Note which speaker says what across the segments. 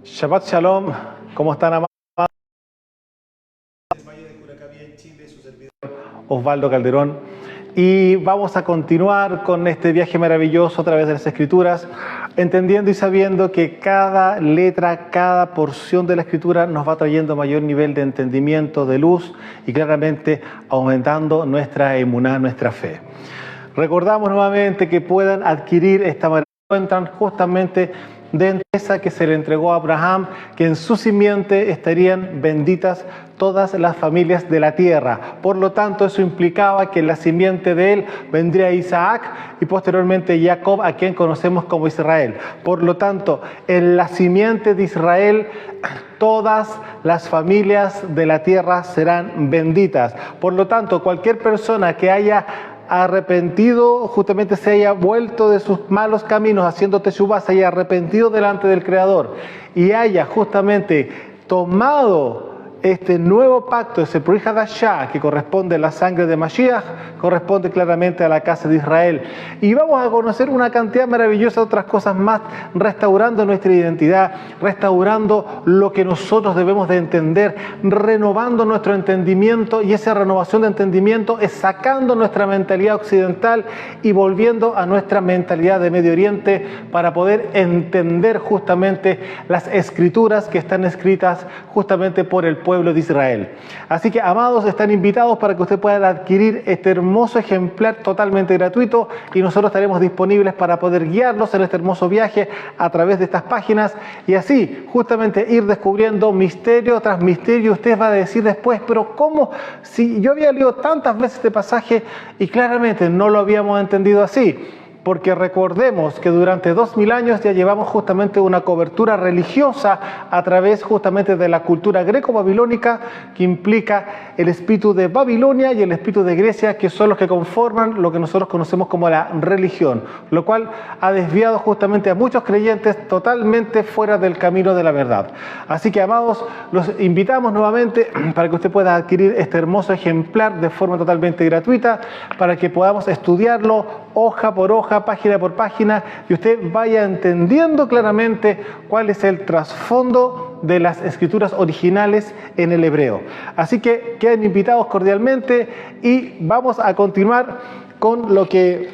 Speaker 1: Shabbat Shalom, ¿cómo están, amados? Del Valle de Curacaví en Chile, su servidor Osvaldo Calderón. Y vamos a continuar con este viaje maravilloso a través de las Escrituras, entendiendo y sabiendo que cada letra, cada porción de la Escritura nos va trayendo mayor nivel de entendimiento, de luz y claramente aumentando nuestra emuná, nuestra fe. Recordamos nuevamente que puedan adquirir esta maravilla, encuentran justamente de esa que se le entregó a Abraham, que en su simiente estarían benditas todas las familias de la tierra. Por lo tanto, eso implicaba que en la simiente de él vendría Isaac y posteriormente Jacob, a quien conocemos como Israel. Por lo tanto, en la simiente de Israel, todas las familias de la tierra serán benditas. Por lo tanto, cualquier persona que haya arrepentido, justamente se haya vuelto de sus malos caminos, haciendo teshuvá, se haya arrepentido delante del Creador y haya justamente tomado este nuevo pacto, ese Brit Hadashah, que corresponde a la sangre de Mashiach, corresponde claramente a la casa de Israel. Y vamos a conocer una cantidad maravillosa de otras cosas más, restaurando nuestra identidad, restaurando lo que nosotros debemos de entender, renovando nuestro entendimiento, y esa renovación de entendimiento es sacando nuestra mentalidad occidental y volviendo a nuestra mentalidad de Medio Oriente para poder entender justamente las escrituras que están escritas justamente por el pueblo de Israel. Así que, amados, están invitados para que usted pueda adquirir este hermoso ejemplar totalmente gratuito, y nosotros estaremos disponibles para poder guiarlos en este hermoso viaje a través de estas páginas, y así justamente ir descubriendo misterio tras misterio. Usted va a decir después, pero ¿cómo? Si yo había leído tantas veces este pasaje y claramente no lo habíamos entendido así. Porque recordemos que durante 2000 años ya llevamos justamente una cobertura religiosa a través justamente de la cultura greco-babilónica, que implica el espíritu de Babilonia y el espíritu de Grecia, que son los que conforman lo que nosotros conocemos como la religión, lo cual ha desviado justamente a muchos creyentes totalmente fuera del camino de la verdad. Así que, amados, los invitamos nuevamente para que usted pueda adquirir este hermoso ejemplar de forma totalmente gratuita, para que podamos estudiarlo hoja por hoja, página por página, y usted vaya entendiendo claramente cuál es el trasfondo de las escrituras originales en el hebreo. Así que quedan invitados cordialmente, y vamos a continuar con lo que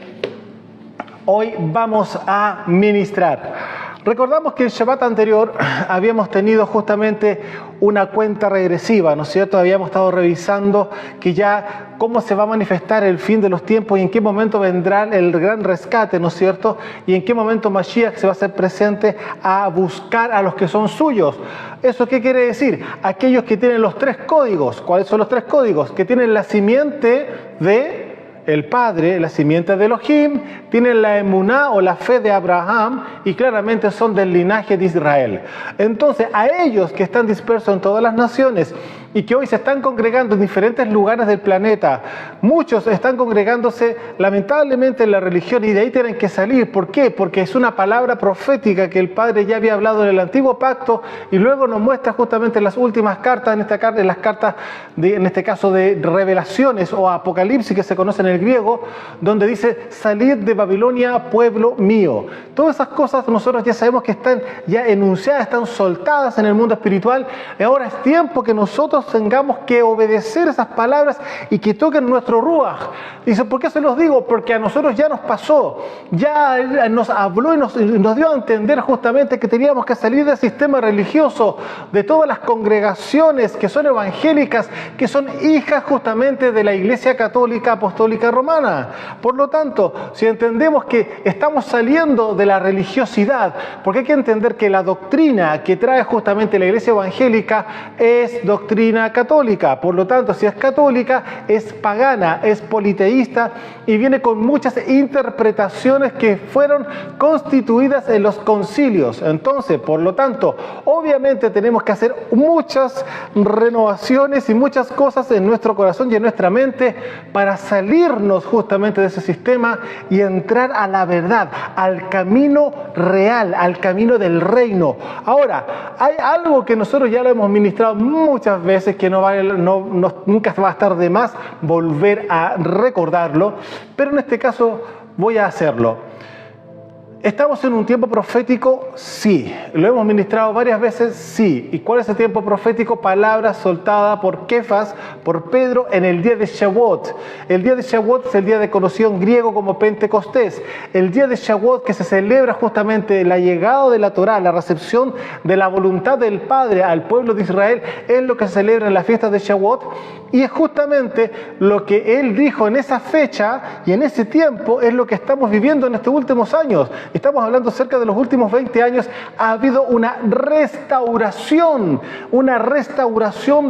Speaker 1: hoy vamos a ministrar. Recordamos que el Shabbat anterior habíamos tenido justamente una cuenta regresiva, ¿no es cierto? Habíamos estado revisando que ya cómo se va a manifestar el fin de los tiempos y en qué momento vendrá el gran rescate, ¿no es cierto? Y en qué momento Mashiach se va a hacer presente a buscar a los que son suyos. ¿Eso qué quiere decir? Aquellos que tienen los 3 códigos. ¿Cuáles son los 3 códigos? Que tienen la simiente de el Padre, la simiente de Elohim, tienen la emuná o la fe de Abraham, y claramente son del linaje de Israel. Entonces, a ellos que están dispersos en todas las naciones y que hoy se están congregando en diferentes lugares del planeta, muchos están congregándose lamentablemente en la religión, y de ahí tienen que salir. ¿Por qué? Porque es una palabra profética que el Padre ya había hablado en el Antiguo Pacto, y luego nos muestra justamente en las últimas cartas, en las cartas en este caso de Revelaciones o Apocalipsis, que se conocen en el griego, donde dice: salid de Babilonia, pueblo mío. Todas esas cosas nosotros ya sabemos que están ya enunciadas, están soltadas en el mundo espiritual, y ahora es tiempo que nosotros tengamos que obedecer esas palabras y que toquen nuestro ruaj. Dice: ¿por qué se los digo? Porque a nosotros ya nos pasó, ya nos habló y nos dio a entender justamente que teníamos que salir del sistema religioso, de todas las congregaciones que son evangélicas, que son hijas justamente de la Iglesia Católica Apostólica Romana. Por lo tanto, si entendemos que estamos saliendo de la religiosidad, porque hay que entender que la doctrina que trae justamente la Iglesia evangélica es doctrina católica. Por lo tanto, si es católica, es pagana, es politeísta, y viene con muchas interpretaciones que fueron constituidas en los concilios. Entonces, por lo tanto, obviamente tenemos que hacer muchas renovaciones y muchas cosas en nuestro corazón y en nuestra mente para salirnos justamente de ese sistema y entrar a la verdad, al camino real, al camino del reino. Ahora, hay algo que nosotros ya lo hemos ministrado muchas veces, que nunca va a estar de más volver a recordarlo, pero en este caso voy a hacerlo. ¿Estamos en un tiempo profético? Sí. ¿Lo hemos ministrado varias veces? Sí. ¿Y cuál es el tiempo profético? Palabra soltada por Kefas, por Pedro, en el día de Shavuot. El día de Shavuot es el día de conocido en griego como Pentecostés. El día de Shavuot que se celebra justamente la llegada de la Torá, la recepción de la voluntad del Padre al pueblo de Israel, es lo que se celebra en la fiesta de Shavuot. Y es justamente lo que Él dijo en esa fecha y en ese tiempo es lo que estamos viviendo en estos últimos años. Estamos hablando cerca de los últimos 20 años. Ha habido una restauración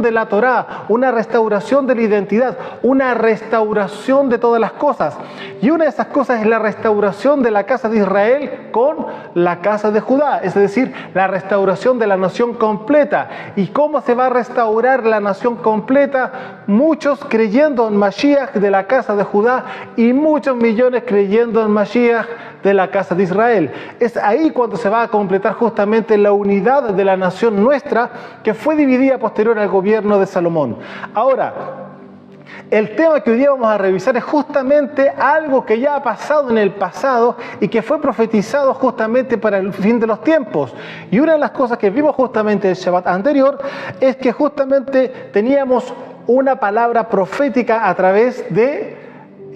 Speaker 1: de la Torá, una restauración de la identidad, una restauración de todas las cosas. Y una de esas cosas es la restauración de la casa de Israel con la casa de Judá, es decir, la restauración de la nación completa. ¿Y cómo se va a restaurar la nación completa? Muchos creyendo en Mashiach de la casa de Judá y muchos millones creyendo en Mashiach de la casa de Israel. Es ahí cuando se va a completar justamente la unidad de la nación nuestra que fue dividida posterior al gobierno de Salomón. Ahora, el tema que hoy día vamos a revisar es justamente algo que ya ha pasado en el pasado y que fue profetizado justamente para el fin de los tiempos. Y una de las cosas que vimos justamente el Shabbat anterior es que justamente teníamos una palabra profética a través de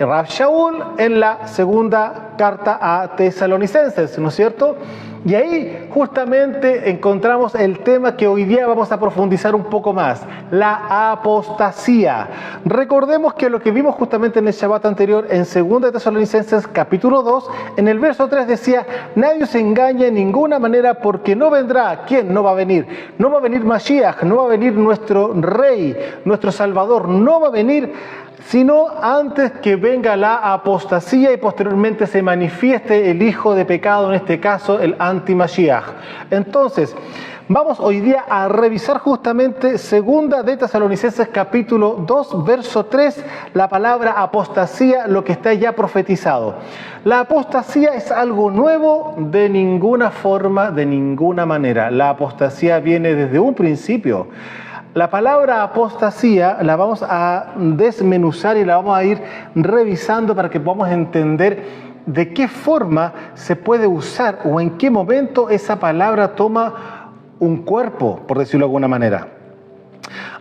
Speaker 1: Rav Shaul en la segunda carta a Tesalonicenses, ¿no es cierto? Y ahí justamente encontramos el tema que hoy día vamos a profundizar un poco más, la apostasía. Recordemos que lo que vimos justamente en el Shabbat anterior, en 2 Tesalonicenses capítulo 2, en el verso 3 decía: nadie se engañe en ninguna manera, porque no vendrá. ¿Quién no va a venir? No va a venir Mashiach, no va a venir nuestro Rey, nuestro Salvador, no va a venir sino antes que venga la apostasía y posteriormente se manifieste el hijo de pecado, en este caso el anti-Mashiach. Entonces, vamos hoy día a revisar justamente 2 de Tesalonicenses capítulo 2, verso 3, la palabra apostasía, lo que está ya profetizado. La apostasía es algo nuevo de ninguna forma, de ninguna manera. La apostasía viene desde un principio. La palabra apostasía la vamos a desmenuzar y la vamos a ir revisando para que podamos entender de qué forma se puede usar o en qué momento esa palabra toma un cuerpo, por decirlo de alguna manera.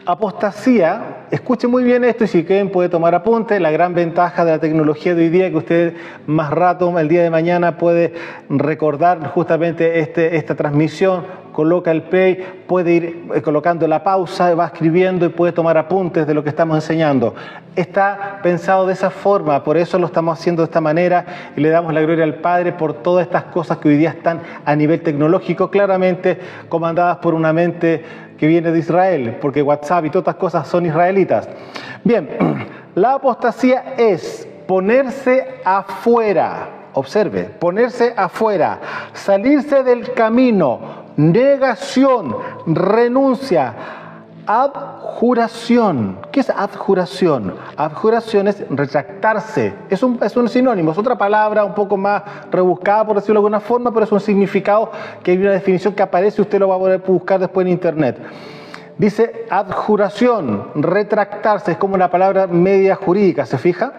Speaker 1: Apostasía, escuche muy bien esto y si quieren puede tomar apunte. La gran ventaja de la tecnología de hoy día es que usted más rato, el día de mañana, puede recordar justamente esta transmisión, coloca el play, puede ir colocando la pausa, va escribiendo y puede tomar apuntes de lo que estamos enseñando. Está pensado de esa forma, por eso lo estamos haciendo de esta manera y le damos la gloria al Padre por todas estas cosas que hoy día están a nivel tecnológico, claramente comandadas por una mente que viene de Israel, porque WhatsApp y todas estas cosas son israelitas. Bien, la apostasía es ponerse afuera, observe, ponerse afuera, salirse del camino, negación, renuncia, adjuración. ¿Qué es adjuración? Adjuración es retractarse. Es un sinónimo, es otra palabra un poco más rebuscada, por decirlo de alguna forma, pero es un significado que hay una definición que aparece, usted lo va a poder buscar después en internet. Dice adjuración, retractarse, es como una palabra media jurídica, ¿se fija?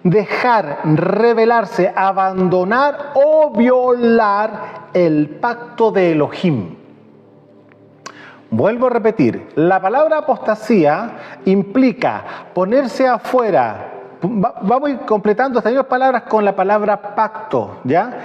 Speaker 1: Dejar, rebelarse, abandonar o violar el pacto de Elohim. Vuelvo a repetir, la palabra apostasía implica ponerse afuera. Vamos a ir completando estas mismas palabras con la palabra pacto, ¿ya?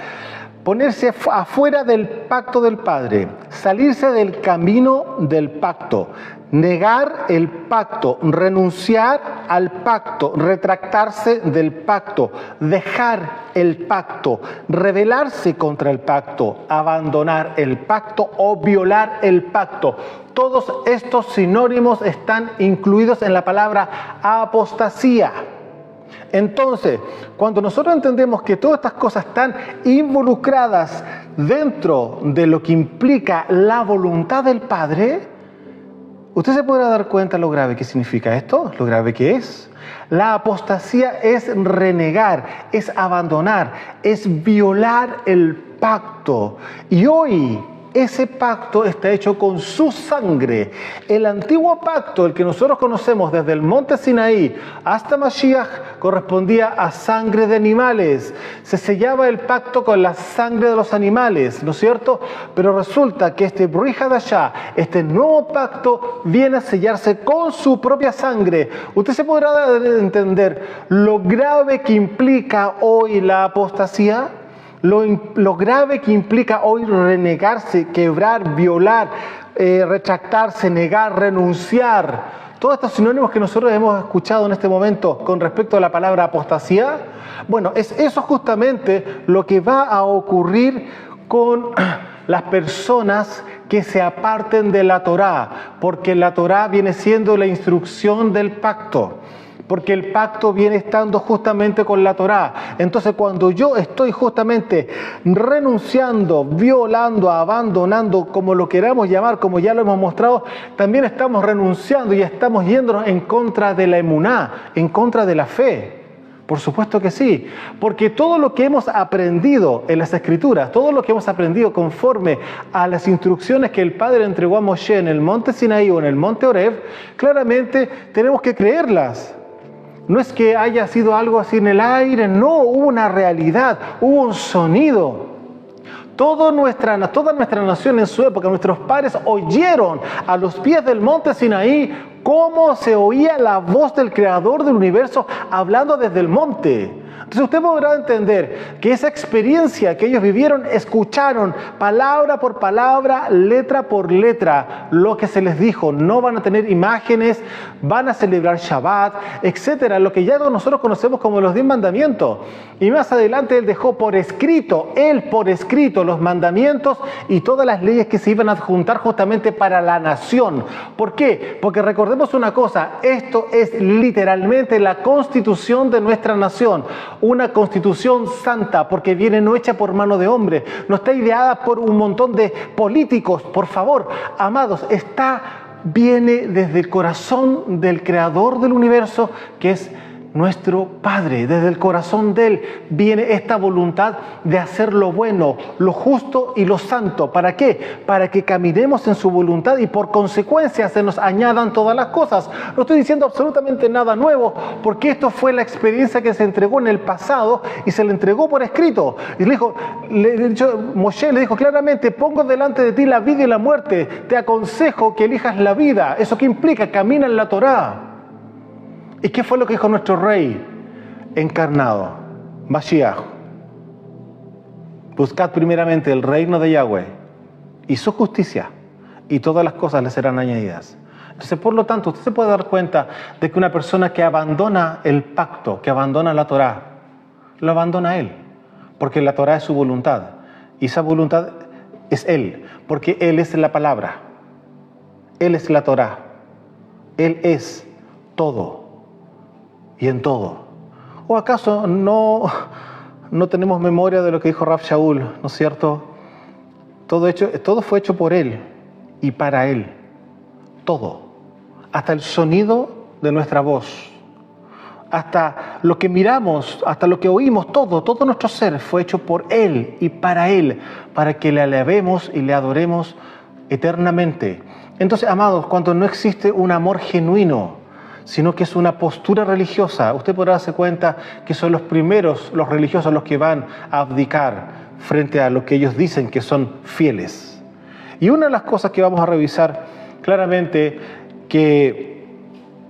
Speaker 1: Ponerse afuera del pacto del Padre, salirse del camino del pacto, negar el pacto, renunciar al pacto, retractarse del pacto, dejar el pacto, rebelarse contra el pacto, abandonar el pacto o violar el pacto. Todos estos sinónimos están incluidos en la palabra apostasía. Entonces, cuando nosotros entendemos que todas estas cosas están involucradas dentro de lo que implica la voluntad del Padre, usted se podrá dar cuenta lo grave que significa esto, lo grave que es. La apostasía es renegar, es abandonar, es violar el pacto. Y hoy, ese pacto está hecho con su sangre. El antiguo pacto, el que nosotros conocemos desde el monte Sinaí hasta Mashiach, correspondía a sangre de animales. Se sellaba el pacto con la sangre de los animales, ¿no es cierto? Pero resulta que este Brit Hadashah, este nuevo pacto, viene a sellarse con su propia sangre. Usted se podrá entender lo grave que implica hoy la apostasía. Lo grave que implica hoy renegarse, quebrar, violar, retractarse, negar, renunciar. Todos estos sinónimos que nosotros hemos escuchado en este momento con respecto a la palabra apostasía, bueno, es eso justamente lo que va a ocurrir con las personas que se aparten de la Torá, porque la Torá viene siendo la instrucción del pacto. Porque el pacto viene estando justamente con la Torá. Entonces, cuando yo estoy justamente renunciando, violando, abandonando, como lo queramos llamar, como ya lo hemos mostrado, también estamos renunciando y estamos yéndonos en contra de la emuná, en contra de la fe. Por supuesto que sí, porque todo lo que hemos aprendido en las Escrituras, todo lo que hemos aprendido conforme a las instrucciones que el Padre entregó a Moshe en el monte Sinaí o en el monte Horeb, claramente tenemos que creerlas. No es que haya sido algo así en el aire, no, hubo una realidad, hubo un sonido. Toda nuestra nación en su época, nuestros padres oyeron a los pies del monte Sinaí cómo se oía la voz del Creador del universo hablando desde el monte. Entonces usted podrá entender que esa experiencia que ellos vivieron, escucharon palabra por palabra, letra por letra, lo que se les dijo. No van a tener imágenes, van a celebrar Shabbat, etcétera, lo que ya nosotros conocemos como los 10 mandamientos. Y más adelante él dejó por escrito los mandamientos y todas las leyes que se iban a adjuntar justamente para la nación. ¿Por qué? Porque recordemos una cosa, esto es literalmente la constitución de nuestra nación. Una constitución santa, porque viene no hecha por mano de hombre, no está ideada por un montón de políticos. Por favor, amados, viene desde el corazón del Creador del universo, que es nuestro Padre. Desde el corazón de Él viene esta voluntad de hacer lo bueno, lo justo y lo santo. ¿Para qué? Para que caminemos en su voluntad y por consecuencia se nos añadan todas las cosas. No estoy diciendo absolutamente nada nuevo, porque esto fue la experiencia que se entregó en el pasado y se le entregó por escrito. Y Moshe le dijo claramente: pongo delante de ti la vida y la muerte, te aconsejo que elijas la vida. ¿Eso qué implica? Camina en la Torá. ¿Y qué fue lo que dijo nuestro Rey encarnado, Mashiach? Buscad primeramente el reino de Yahweh y su justicia, y todas las cosas le serán añadidas. Entonces, por lo tanto, usted se puede dar cuenta de que una persona que abandona el pacto, que abandona la Torá, lo abandona a Él, porque la Torá es su voluntad, y esa voluntad es Él, porque Él es la palabra, Él es la Torá, Él es todo y en todo. ¿O acaso no tenemos memoria de lo que dijo Rav Shaul, ¿no es cierto? Todo fue hecho por Él y para Él. Todo. Hasta el sonido de nuestra voz. Hasta lo que miramos, hasta lo que oímos, todo nuestro ser fue hecho por Él y para Él, para que le alabemos y le adoremos eternamente. Entonces, amados, cuando no existe un amor genuino, sino que es una postura religiosa, usted podrá darse cuenta que son los primeros, los religiosos, los que van a abdicar frente a lo que ellos dicen que son fieles. Y una de las cosas que vamos a revisar claramente, que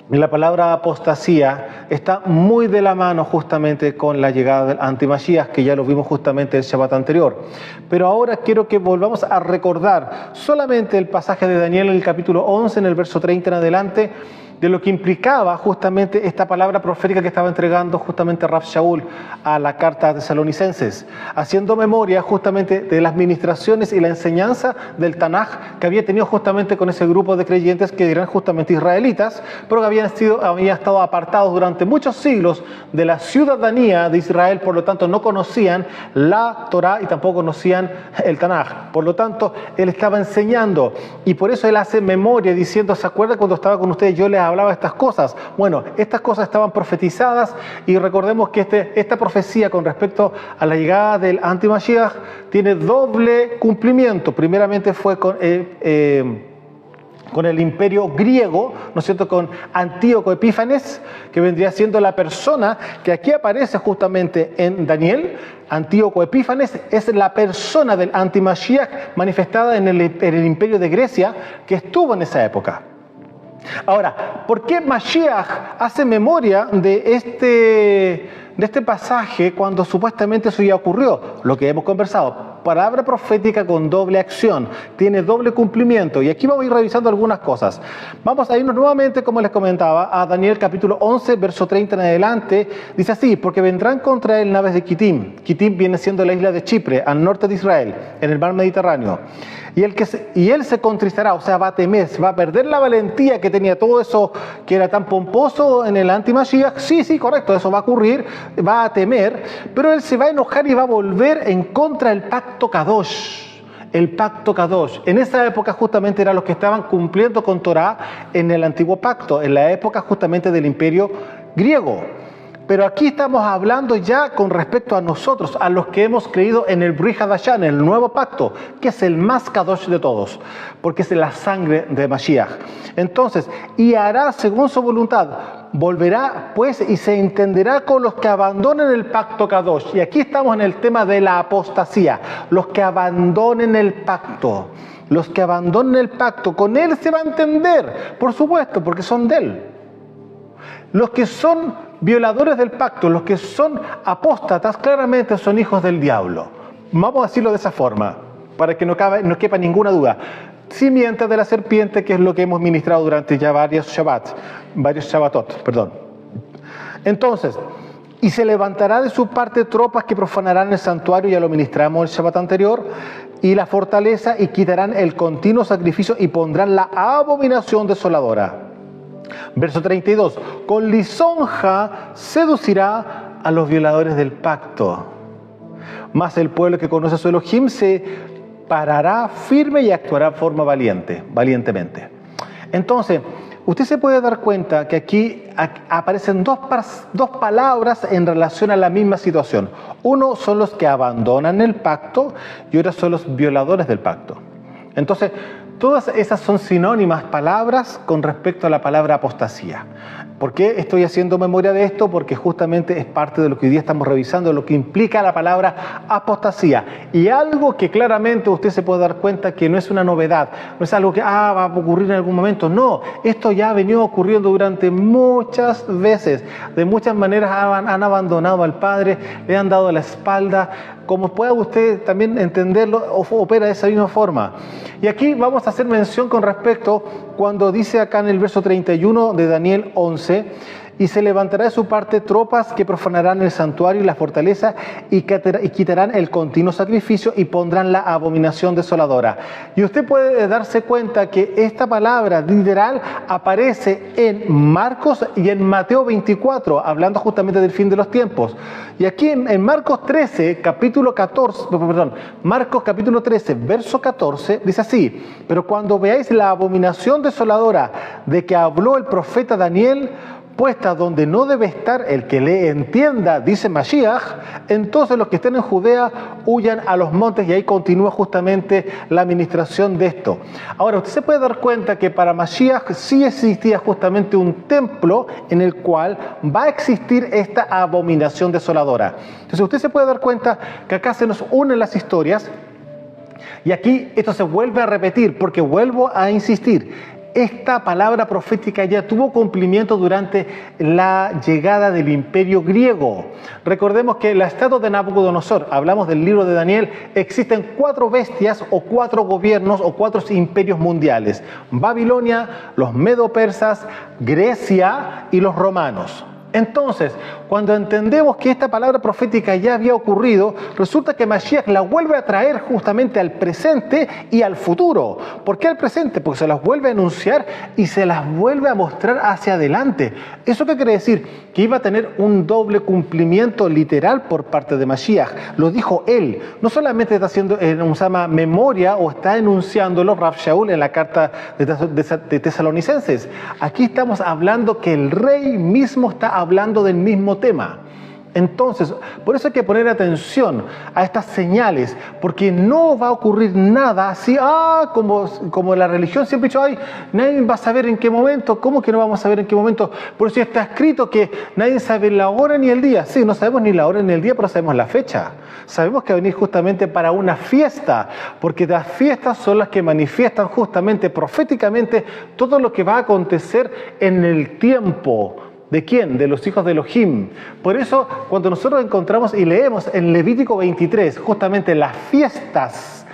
Speaker 1: la palabra apostasía está muy de la mano justamente con la llegada del antimasías, que ya lo vimos justamente el Shabbat anterior. Pero ahora quiero que volvamos a recordar solamente el pasaje de Daniel en el capítulo 11, en el verso 30 en adelante, de lo que implicaba justamente esta palabra profética que estaba entregando justamente Rav Shaul a la carta a Tesalonicenses, haciendo memoria justamente de las ministraciones y la enseñanza del Tanaj que había tenido justamente con ese grupo de creyentes que eran justamente israelitas, pero que habían estado apartados durante muchos siglos de la ciudadanía de Israel, por lo tanto no conocían la Torá y tampoco conocían el Tanaj. Por lo tanto, él estaba enseñando, y por eso él hace memoria diciendo: ¿se acuerda cuando estaba con ustedes? Yo les hablaba de estas cosas. Bueno, estas cosas estaban profetizadas y recordemos que esta profecía con respecto a la llegada del anti-Mashiach tiene doble cumplimiento. Primeramente fue con el imperio griego, ¿no es cierto?, con Antíoco Epífanes, que vendría siendo la persona que aquí aparece justamente en Daniel. Antíoco Epífanes es la persona del anti-Mashiach manifestada en el imperio de Grecia que estuvo en esa época. Ahora, ¿por qué Mashiach hace memoria de este pasaje cuando supuestamente eso ya ocurrió? Lo que hemos conversado, palabra profética con doble acción, tiene doble cumplimiento. Y aquí vamos a ir revisando algunas cosas. Vamos a irnos nuevamente, como les comentaba, a Daniel capítulo 11, verso 30 en adelante. Dice así: porque vendrán contra él naves de Kitim. Kitim viene siendo la isla de Chipre, al norte de Israel, en el mar Mediterráneo. Y él se contristará, o sea, va a temer, va a perder la valentía que tenía todo eso que era tan pomposo en el anti-Mashiach. Sí, correcto, eso va a ocurrir, va a temer, pero él se va a enojar y va a volver en contra del pacto Kadosh. El pacto Kadosh. En esa época justamente eran los que estaban cumpliendo con Torah en el antiguo pacto, en la época justamente del imperio griego. Pero aquí estamos hablando ya con respecto a nosotros, a los que hemos creído en el Brit Hadashah, en el nuevo pacto, que es el más Kadosh de todos, porque es la sangre de Mashiach. Entonces, y hará según su voluntad, volverá pues y se entenderá con los que abandonen el pacto Kadosh. Y aquí estamos en el tema de la apostasía, los que abandonen el pacto. Los que abandonen el pacto, con él se va a entender, por supuesto, porque son de él. Los que son violadores del pacto, los que son apóstatas, claramente son hijos del diablo. Vamos a decirlo de esa forma, para que no quepa ninguna duda. Simiente de la serpiente, que es lo que hemos ministrado durante ya varios Shabbatot. Entonces, y se levantará de su parte tropas que profanarán el santuario, ya lo ministramos el Shabbat anterior, y la fortaleza, y quitarán el continuo sacrificio y pondrán la abominación desoladora. Verso 32, con lisonja seducirá a los violadores del pacto. Mas el pueblo que conoce a su Elohim se parará firme y actuará de forma valientemente. Entonces, usted se puede dar cuenta que aquí aparecen dos palabras en relación a la misma situación. Uno son los que abandonan el pacto y otros son los violadores del pacto. Entonces, todas esas son sinónimas palabras con respecto a la palabra apostasía. ¿Por qué estoy haciendo memoria de esto? Porque justamente es parte de lo que hoy día estamos revisando, lo que implica la palabra apostasía. Y algo que claramente usted se puede dar cuenta que no es una novedad, no es algo que va a ocurrir en algún momento. No, esto ya ha venido ocurriendo durante muchas veces. De muchas maneras han abandonado al Padre, le han dado la espalda. Como pueda usted también entenderlo, opera de esa misma forma. Y aquí vamos a hacer mención con respecto cuando dice acá en el verso 31 de Daniel 11, y se levantará de su parte tropas que profanarán el santuario y la fortaleza y quitarán el continuo sacrificio y pondrán la abominación desoladora. Y usted puede darse cuenta que esta palabra literal aparece en Marcos y en Mateo 24, hablando justamente del fin de los tiempos. Y aquí en Marcos 13, Marcos capítulo 13, verso 14, dice así: pero cuando veáis la abominación desoladora de que habló el profeta Daniel, puesta donde no debe estar el que le entienda, dice Mashiach, entonces los que estén en Judea huyan a los montes. Y ahí continúa justamente la administración de esto. Ahora, usted se puede dar cuenta que para Mashiach sí existía justamente un templo en el cual va a existir esta abominación desoladora. Entonces usted se puede dar cuenta que acá se nos unen las historias, y aquí esto se vuelve a repetir, porque vuelvo a insistir. Esta palabra profética ya tuvo cumplimiento durante la llegada del imperio griego. Recordemos que la estatua de Nabucodonosor, hablamos del libro de Daniel, existen 4 bestias o 4 gobiernos o 4 imperios mundiales: Babilonia, los medo-persas, Grecia y los romanos. Entonces, cuando entendemos que esta palabra profética ya había ocurrido, resulta que Mashiach la vuelve a traer justamente al presente y al futuro. ¿Por qué al presente? Porque se las vuelve a anunciar y se las vuelve a mostrar hacia adelante. ¿Eso qué quiere decir? Que iba a tener un doble cumplimiento literal por parte de Mashiach. Lo dijo él. No solamente está haciendo una memoria o está enunciándolo Rav Shaul en la carta de Tesalonicenses. Aquí estamos hablando que el rey mismo está hablando del mismo tema. Entonces, por eso hay que poner atención a estas señales, porque no va a ocurrir nada así, como la religión siempre ha dicho, nadie va a saber en qué momento. ¿Cómo que no vamos a saber en qué momento? Por eso está escrito que nadie sabe la hora ni el día. Sí, no sabemos ni la hora ni el día, pero sabemos la fecha. Sabemos que va a venir justamente para una fiesta, porque las fiestas son las que manifiestan justamente proféticamente todo lo que va a acontecer en el tiempo. ¿De quién? De los hijos de Elohim. Por eso, cuando nosotros encontramos y leemos en Levítico 23, justamente las fiestas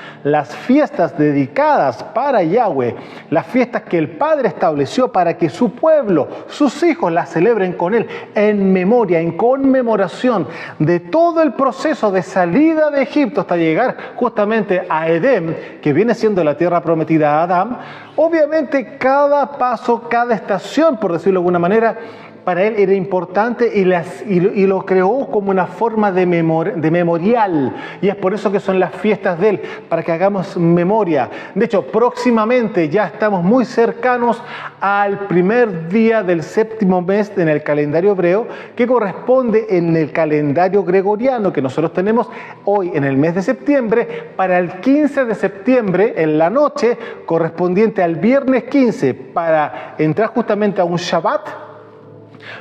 Speaker 1: dedicadas para Yahweh, las fiestas que el Padre estableció para que su pueblo, sus hijos las celebren con Él, en memoria, en conmemoración de todo el proceso de salida de Egipto hasta llegar justamente a Edén, que viene siendo la tierra prometida a Adán. Obviamente cada paso, cada estación, por decirlo de alguna manera, para él era importante y lo creó como una forma de memorial. Y es por eso que son las fiestas de él, para que hagamos memoria. De hecho, próximamente ya estamos muy cercanos al primer día del séptimo mes en el calendario hebreo, que corresponde en el calendario gregoriano que nosotros tenemos hoy en el mes de septiembre, para el 15 de septiembre en la noche, correspondiente al viernes 15, para entrar justamente a un Shabbat.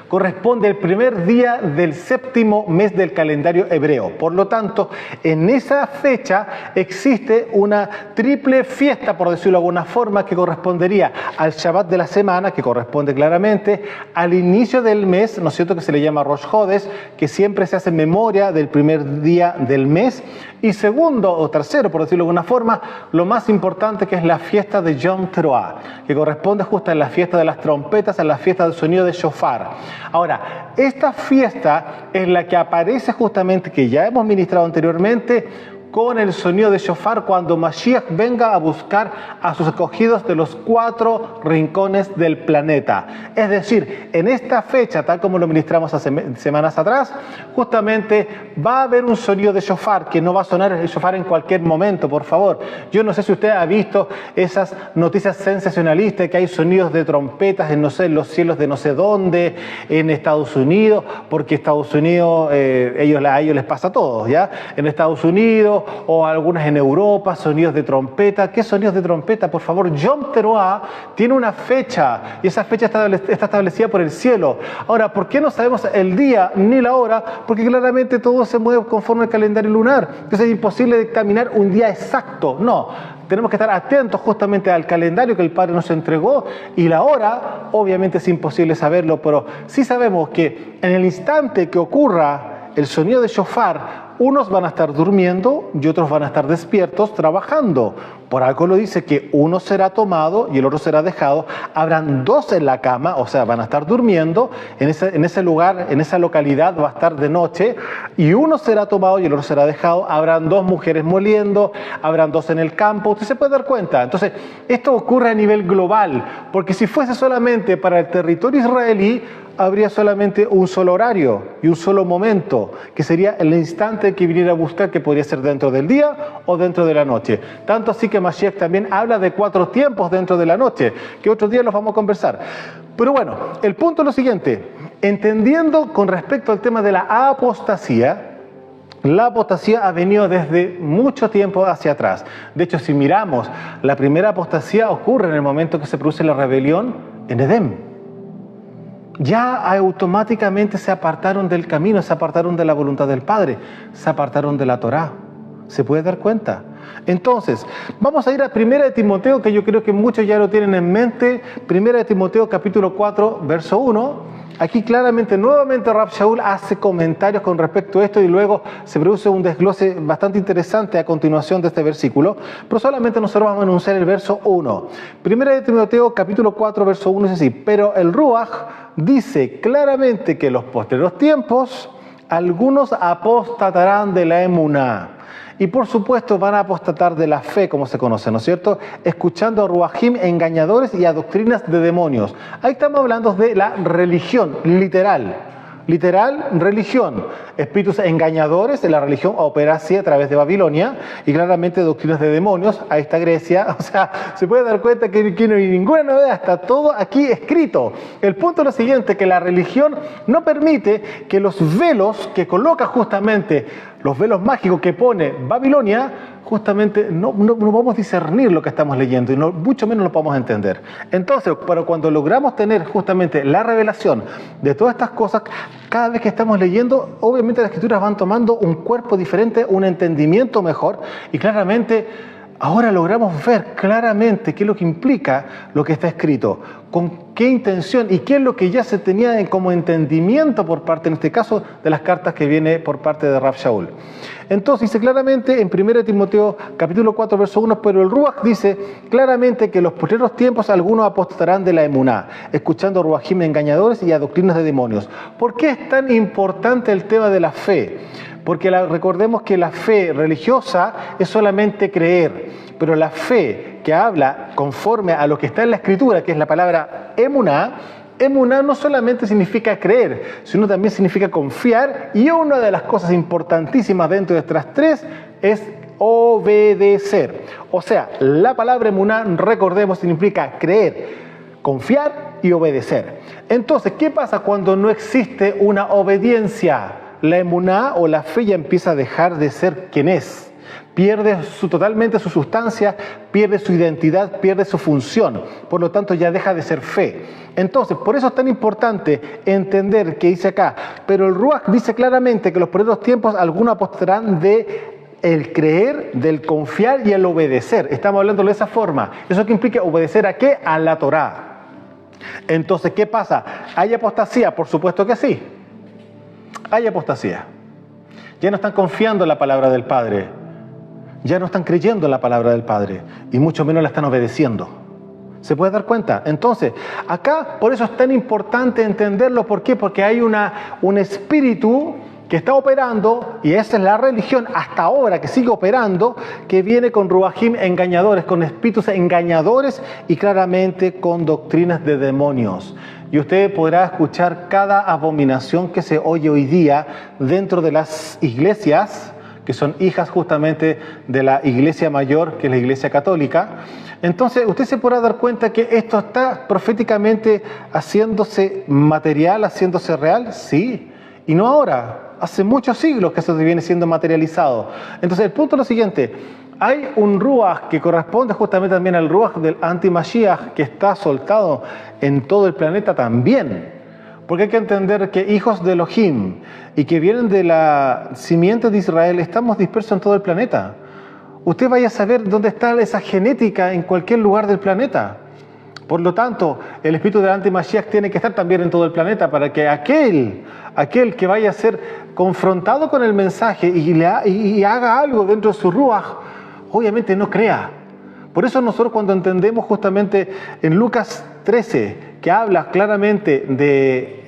Speaker 1: Corresponde el primer día del séptimo mes del calendario hebreo. Por lo tanto, en esa fecha existe una triple fiesta, por decirlo de alguna forma, que correspondería al Shabbat de la semana, que corresponde claramente al inicio del mes, ¿no es cierto?, que se le llama Rosh Hodesh, que siempre se hace en memoria del primer día del mes. Y segundo o tercero, por decirlo de alguna forma, lo más importante, que es la fiesta de Yom Teruah, que corresponde justo a la fiesta de las trompetas, a la fiesta del sonido de shofar. Ahora, esta fiesta es la que aparece justamente, que ya hemos ministrado anteriormente, con el sonido de shofar cuando Mashiach venga a buscar a sus escogidos de los 4 rincones del planeta. Es decir, en esta fecha, tal como lo ministramos hace semanas atrás, justamente va a haber un sonido de shofar, que no va a sonar el shofar en cualquier momento, por favor. Yo no sé si usted ha visto esas noticias sensacionalistas, que hay sonidos de trompetas en, no sé, los cielos de no sé dónde, en Estados Unidos, porque Estados Unidos, a ellos les pasa todo, ¿ya? En Estados Unidos, o algunas en Europa, sonidos de trompeta. ¿Qué sonidos de trompeta? Por favor, Yom Teruah tiene una fecha, y esa fecha está establecida por el cielo. Ahora, ¿por qué no sabemos el día ni la hora? Porque claramente todo se mueve conforme al calendario lunar. Entonces es imposible dictaminar un día exacto. No, tenemos que estar atentos justamente al calendario que el Padre nos entregó, y la hora, obviamente es imposible saberlo, pero sí sabemos que en el instante que ocurra el sonido de shofar, unos van a estar durmiendo y otros van a estar despiertos trabajando. Por algo lo dice que uno será tomado y el otro será dejado. Habrán 2 en la cama, o sea, van a estar durmiendo. En ese lugar, en esa localidad va a estar de noche, y uno será tomado y el otro será dejado. Habrán 2 mujeres moliendo, habrán 2 en el campo. Usted se puede dar cuenta. Entonces, esto ocurre a nivel global, porque si fuese solamente para el territorio israelí, habría solamente un solo horario y un solo momento, que sería el instante que viniera a buscar, que podría ser dentro del día o dentro de la noche. Tanto así que Mashiach también habla de 4 tiempos dentro de la noche, que otro día los vamos a conversar. Pero bueno, el punto es lo siguiente: entendiendo con respecto al tema de la apostasía ha venido desde mucho tiempo hacia atrás. De hecho, si miramos, la primera apostasía ocurre en el momento que se produce la rebelión en Edén. Ya automáticamente se apartaron del camino, se apartaron de la voluntad del Padre, se apartaron de la Torá. ¿Se puede dar cuenta? Entonces, vamos a ir a 1 de Timoteo, que yo creo que muchos ya lo tienen en mente. 1 de Timoteo capítulo 4, verso 1. Aquí claramente, nuevamente Rav Shaul hace comentarios con respecto a esto y luego se produce un desglose bastante interesante a continuación de este versículo, pero solamente nosotros vamos a anunciar el verso 1. 1 de Timoteo capítulo 4, verso 1 dice así: pero el Ruach dice claramente que en los posteriores tiempos algunos apostatarán de la emuná. Y por supuesto van a apostatar de la fe, como se conoce, ¿no es cierto? Escuchando a ruajim engañadores y a doctrinas de demonios. Ahí estamos hablando de la religión, literal, religión. Espíritus engañadores, la religión opera así a través de Babilonia, y claramente doctrinas de demonios. Ahí está Grecia. O sea, se puede dar cuenta que no hay ninguna novedad, está todo aquí escrito. El punto es lo siguiente, que la religión no permite que los velos que coloca justamente, los velos mágicos que pone Babilonia, justamente no vamos a discernir lo que estamos leyendo y mucho menos lo podemos entender. Entonces, pero cuando logramos tener justamente la revelación de todas estas cosas, cada vez que estamos leyendo, obviamente las escrituras van tomando un cuerpo diferente, un entendimiento mejor, y claramente ahora logramos ver claramente qué es lo que implica lo que está escrito, con qué intención y qué es lo que ya se tenía como entendimiento por parte, en este caso, de las cartas que viene por parte de Rav Shaul. Entonces dice claramente en 1 Timoteo capítulo 4, verso 1, pero el Ruach dice claramente que en los posteriores tiempos algunos apostarán de la emuná, escuchando a ruajim engañadores y a doctrinas de demonios. ¿Por qué es tan importante el tema de la fe? Porque recordemos que la fe religiosa es solamente creer, pero la fe que habla conforme a lo que está en la Escritura, que es la palabra emuná, emuná no solamente significa creer, sino también significa confiar, y una de las cosas importantísimas dentro de estas tres es obedecer. O sea, la palabra emuná, recordemos, significa creer, confiar y obedecer. Entonces, ¿qué pasa cuando no existe una obediencia? La emuná o la fe ya empieza a dejar de ser quien es. Pierde totalmente su sustancia, pierde su identidad, pierde su función. Por lo tanto, ya deja de ser fe. Entonces, por eso es tan importante entender que dice acá, pero el Ruach dice claramente que en los posteriores tiempos algunos apostarán de el creer, del confiar y el obedecer. Estamos hablando de esa forma. ¿Eso qué implica? ¿Obedecer a qué? A la Torá. Entonces, ¿qué pasa? ¿Hay apostasía? Por supuesto que sí. Hay apostasía. Ya no están confiando en la palabra del Padre. Ya no están creyendo en la palabra del Padre. Y mucho menos la están obedeciendo. ¿Se puede dar cuenta? Entonces, acá por eso es tan importante entenderlo. ¿Por qué? Porque hay un espíritu que está operando, y esa es la religión hasta ahora que sigue operando, que viene con ruajim engañadores, con espíritus engañadores y claramente con doctrinas de demonios. Y usted podrá escuchar cada abominación que se oye hoy día dentro de las iglesias, que son hijas justamente de la iglesia mayor, que es la iglesia católica. Entonces, usted se podrá dar cuenta que esto está proféticamente haciéndose material, haciéndose real, sí, y no ahora. Hace muchos siglos que eso viene siendo materializado. Entonces, el punto es lo siguiente. Hay un Ruach que corresponde justamente también al Ruach del anti-Mashiach que está soltado en todo el planeta también. Porque hay que entender que hijos de Elohim y que vienen de la simiente de Israel estamos dispersos en todo el planeta. Usted vaya a saber dónde está esa genética en cualquier lugar del planeta. Por lo tanto, el espíritu del anti-Mashiach tiene que estar también en todo el planeta para que aquel que vaya a ser confrontado con el mensaje y haga algo dentro de su Ruach, obviamente no crea. Por eso nosotros cuando entendemos justamente en Lucas 13, que habla claramente de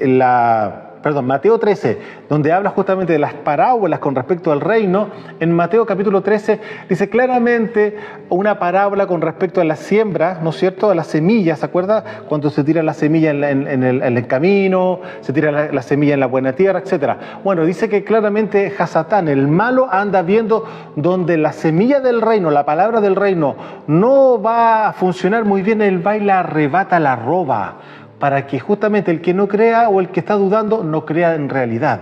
Speaker 1: Mateo 13, donde habla justamente de las parábolas con respecto al reino, en Mateo capítulo 13 dice claramente una parábola con respecto a la siembra, ¿no es cierto?, a las semillas. ¿Se acuerda? Cuando se tira la semilla en el camino, se tira la semilla en la buena tierra, etc. Bueno, dice que claramente Hasatán, el malo, anda viendo donde la semilla del reino, la palabra del reino, no va a funcionar muy bien, él va y la arrebata, la roba, para que justamente el que no crea o el que está dudando no crea en realidad.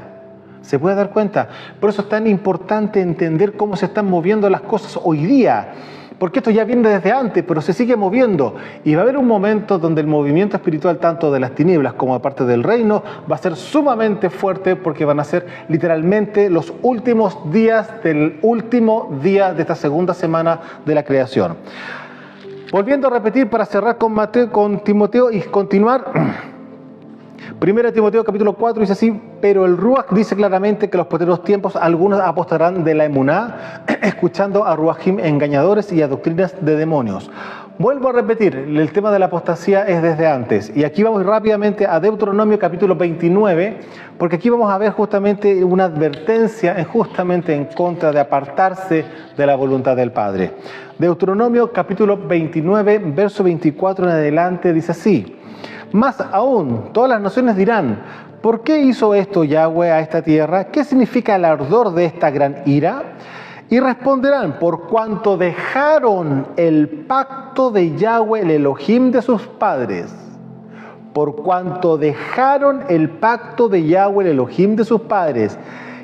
Speaker 1: ¿Se puede dar cuenta? Por eso es tan importante entender cómo se están moviendo las cosas hoy día, porque esto ya viene desde antes, pero se sigue moviendo. Y va a haber un momento donde el movimiento espiritual, tanto de las tinieblas como aparte del reino, va a ser sumamente fuerte, porque van a ser literalmente los últimos días del último día de esta segunda semana de la creación. Volviendo a repetir para cerrar con Timoteo y continuar. 1 Timoteo capítulo 4 dice así: pero el Ruach dice claramente que en los posteriores tiempos algunos apostarán de la emuná, escuchando a ruajim engañadores y a doctrinas de demonios. Vuelvo a repetir, el tema de la apostasía es desde antes. Y aquí vamos rápidamente a Deuteronomio capítulo 29, porque aquí vamos a ver justamente una advertencia justamente en contra de apartarse de la voluntad del Padre. Deuteronomio capítulo 29, verso 24 en adelante dice así: más aún, todas las naciones dirán: ¿por qué hizo esto Yahweh a esta tierra? ¿Qué significa el ardor de esta gran ira? Y responderán: por cuanto dejaron el pacto de Yahweh, el Elohim de sus padres. Por cuanto dejaron el pacto de Yahweh, el Elohim de sus padres,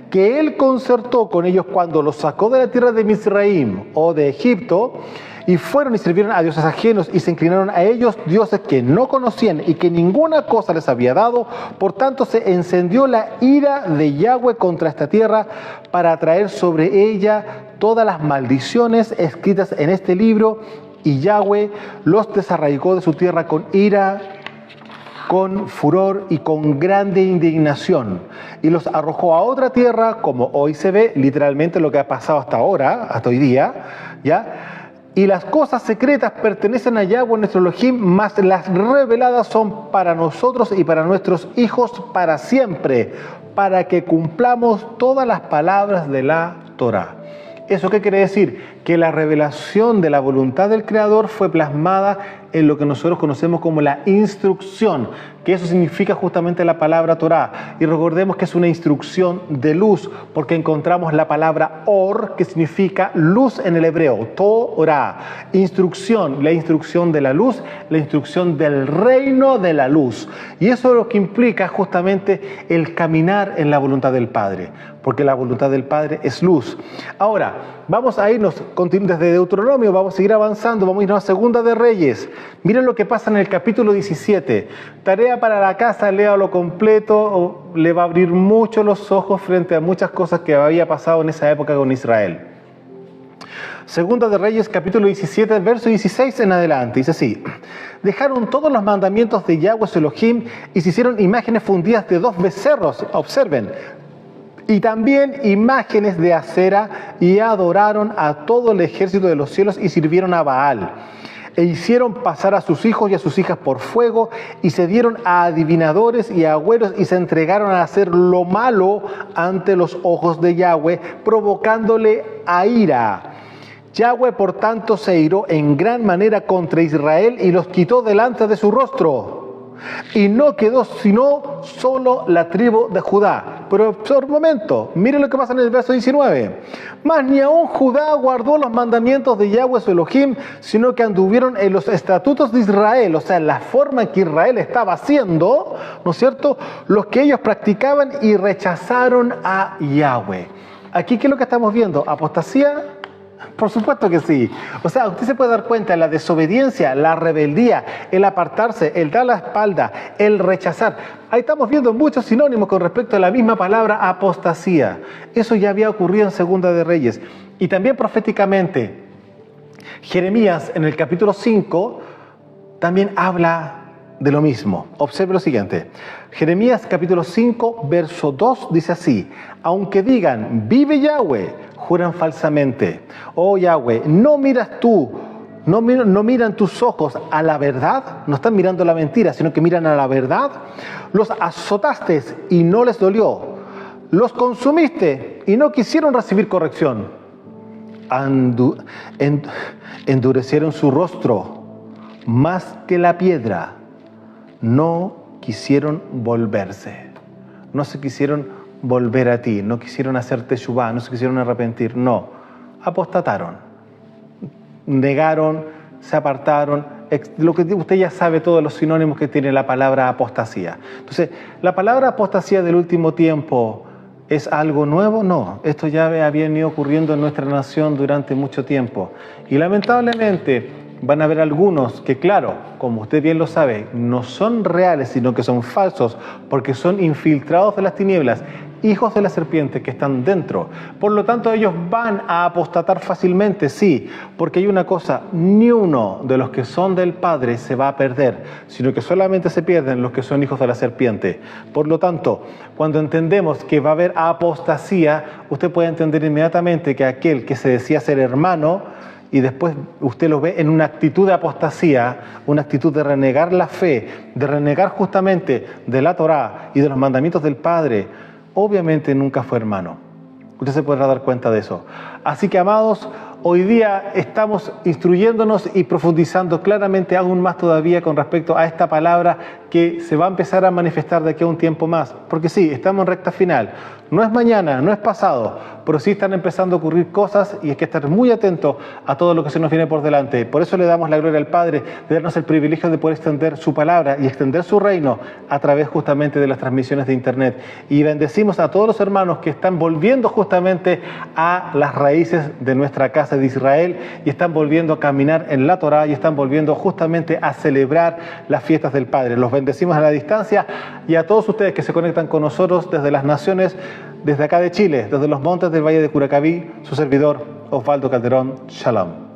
Speaker 1: que Él concertó con ellos cuando los sacó de la tierra de Misraim o de Egipto, y fueron y sirvieron a dioses ajenos y se inclinaron a ellos, dioses que no conocían y que ninguna cosa les había dado. Por tanto se encendió la ira de Yahweh contra esta tierra para traer sobre ella todas las maldiciones escritas en este libro, y Yahweh los desarraigó de su tierra con ira, con furor y con grande indignación, y los arrojó a otra tierra, como hoy se ve, literalmente lo que ha pasado hasta ahora, hasta hoy día, ¿ya? Y las cosas secretas pertenecen a Yahweh nuestro Elohim, mas las reveladas son para nosotros y para nuestros hijos para siempre, para que cumplamos todas las palabras de la Torá. ¿Eso qué quiere decir? Que la revelación de la voluntad del Creador fue plasmada en lo que nosotros conocemos como la instrucción, que eso significa justamente la palabra Torá. Y recordemos que es una instrucción de luz, porque encontramos la palabra or, que significa luz en el hebreo, Torá. Instrucción, la instrucción de la luz, la instrucción del reino de la luz. Y eso es lo que implica justamente el caminar en la voluntad del Padre, porque la voluntad del Padre es luz. Ahora, vamos a irnos desde Deuteronomio, vamos a seguir avanzando, vamos a irnos a Segunda de Reyes. Miren lo que pasa en el capítulo 17. Tarea para la casa, léalo completo, le va a abrir mucho los ojos frente a muchas cosas que había pasado en esa época con Israel. Segunda de Reyes, capítulo 17, verso 16 en adelante, dice así: dejaron todos los mandamientos de Yahweh su Elohim y se hicieron imágenes fundidas de 2 becerros, observen, y también imágenes de acera, y adoraron a todo el ejército de los cielos y sirvieron a Baal. E hicieron pasar a sus hijos y a sus hijas por fuego, y se dieron a adivinadores y a agüeros, y se entregaron a hacer lo malo ante los ojos de Yahweh, provocándole a ira. Yahweh, por tanto, se iró en gran manera contra Israel y los quitó delante de su rostro. Y no quedó sino solo la tribu de Judá. Pero por un momento, miren lo que pasa en el verso 19. Mas ni aun Judá guardó los mandamientos de Yahweh su Elohim, sino que anduvieron en los estatutos de Israel, o sea, en la forma en que Israel estaba haciendo, ¿no es cierto?, los que ellos practicaban, y rechazaron a Yahweh. Aquí, ¿qué es lo que estamos viendo? ¿Apostasía? Por supuesto que sí. O sea, usted se puede dar cuenta, la desobediencia, la rebeldía, el apartarse, el dar la espalda, el rechazar. Ahí estamos viendo muchos sinónimos con respecto a la misma palabra apostasía. Eso ya había ocurrido en Segunda de Reyes. Y también proféticamente, Jeremías en el capítulo 5 también habla de lo mismo. Observe lo siguiente. Jeremías capítulo 5, verso 2 dice así: aunque digan, vive Yahweh, juran falsamente. Oh Yahweh, no miras tú, no miran tus ojos a la verdad, no están mirando la mentira, sino que miran a la verdad. Los azotaste y no les dolió, los consumiste y no quisieron recibir corrección. Endurecieron su rostro más que la piedra, no quisieron volverse, no se quisieron volver a ti, no quisieron hacer teshuvá, no se quisieron arrepentir, no, apostataron, negaron, se apartaron, lo que usted ya sabe, todos los sinónimos que tiene la palabra apostasía. Entonces, la palabra apostasía del último tiempo ¿Es algo nuevo? No, esto ya había venido ocurriendo en nuestra nación durante mucho tiempo. Y lamentablemente van a haber algunos que, claro, como usted bien lo sabe, no son reales, sino que son falsos, porque son infiltrados de las tinieblas, hijos de la serpiente que están dentro. Por lo tanto, ellos van a apostatar fácilmente, sí, porque hay una cosa, ni uno de los que son del Padre se va a perder, sino que solamente se pierden los que son hijos de la serpiente. Por lo tanto, cuando entendemos que va a haber apostasía, usted puede entender inmediatamente que aquel que se decía ser hermano, y después usted lo ve en una actitud de apostasía, una actitud de renegar la fe, de renegar justamente de la Torá y de los mandamientos del Padre, obviamente nunca fue hermano. Usted se podrá dar cuenta de eso. Así que, amados, hoy día estamos instruyéndonos y profundizando claramente aún más todavía con respecto a esta palabra que se va a empezar a manifestar de aquí a un tiempo más. Porque sí, estamos en recta final. No es mañana, no es pasado, pero sí están empezando a ocurrir cosas y hay que estar muy atentos a todo lo que se nos viene por delante. Por eso le damos la gloria al Padre de darnos el privilegio de poder extender su palabra y extender su reino a través justamente de las transmisiones de Internet. Y bendecimos a todos los hermanos que están volviendo justamente a las raíces de nuestra casa de Israel y están volviendo a caminar en la Torá y están volviendo justamente a celebrar las fiestas del Padre. Los bendecimos a la distancia y a todos ustedes que se conectan con nosotros desde las naciones, desde acá de Chile, desde los montes del Valle de Curacaví, su servidor Osvaldo Calderón. Shalom.